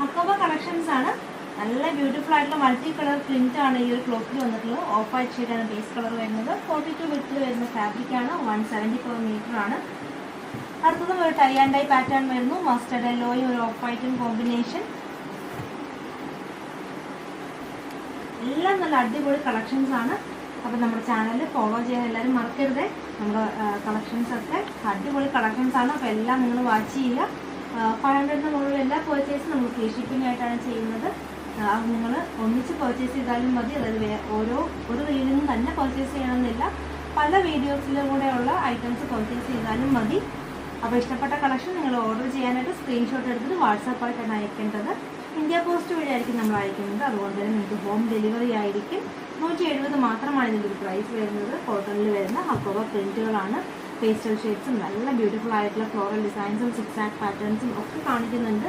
Hakoba collections ആണ്. നല്ല beautiful ആയിട്ടുള്ള മൾട്ടി കളർ പ്രിന്റ് ആണ് ഈ ഒരു ക്ലോത്തിൽ വന്നിട്ടുള്ളത്. ഓഫ് വൈറ്റ് ഷെയ്ഡാണ് ബേസ് കളർ വരുന്നത്. 42 വിത്തിൽ വരുന്ന ഫാബ്രിക് ആണ്. 174 മീറ്റർ ആണ്. അടുത്തതും ഒരു ടൈ ആൻഡ് ഡൈ പാറ്റേൺ വരുന്നു. മസ്റ്റർഡ് യെല്ലോയും ഒരു ഓഫ് വൈറ്റും കോമ്പിനേഷൻ. എല്ലാം നല്ല അടിപൊളി കളക്ഷൻസ് ആണ്. അപ്പോൾ നമ്മുടെ ചാനൽ ഫോളോ ചെയ്യാൻ എല്ലാവരും മറക്കരുത്. നമ്മുടെ കളക്ഷൻസ് ഒക്കെ അടിപൊളി കളക്ഷൻസ് ആണ്. അപ്പോൾ എല്ലാം നിങ്ങൾ വാച്ച് ചെയ്യുക. 500 മുകളിൽ എല്ലാ പർച്ചേസും നമ്മൾ ഫ്രീ ഷിപ്പിംഗ് ആയിട്ടാണ് ചെയ്യുന്നത്. അത് നിങ്ങൾ ഒന്നിച്ച് പർച്ചേസ് ചെയ്താലും മതി. അതായത് ഒരു റീലിൽ നിന്ന് തന്നെ പർച്ചേസ് ചെയ്യണമെന്നില്ല. പല വീഡിയോസിലൂടെയുള്ള ഐറ്റംസ് പർച്ചേസ് ചെയ്താലും മതി. അപ്പോൾ ഇഷ്ടപ്പെട്ട കളക്ഷൻ നിങ്ങൾ ഓർഡർ ചെയ്യാനായിട്ട് സ്ക്രീൻഷോട്ട് എടുത്തിട്ട് വാട്സാപ്പായിട്ടാണ് അയക്കേണ്ടത്. ഇന്ത്യ പോസ്റ്റ് വഴിയായിരിക്കും നമ്മൾ അയക്കുന്നത്. അതുകൊണ്ട് തന്നെ നിങ്ങൾക്ക് ഹോം ഡെലിവറി ആയിരിക്കും. 170 മാത്രമാണ് ഇതിൻ്റെ ഒരു പ്രൈസ് വരുന്നത്. കോട്ടണിൽ വരുന്ന ഹക്കോബ പ്രിൻറ്റുകളാണ്. പേസ്റ്റൽ ഷെയ്ഡ്സും നല്ല ബ്യൂട്ടിഫുൾ ആയിട്ടുള്ള ഫ്ലോറൽ ഡിസൈൻസും സിക്സ് ആക്ട് പാറ്റേൺസും ഒക്കെ കാണിക്കുന്നുണ്ട്.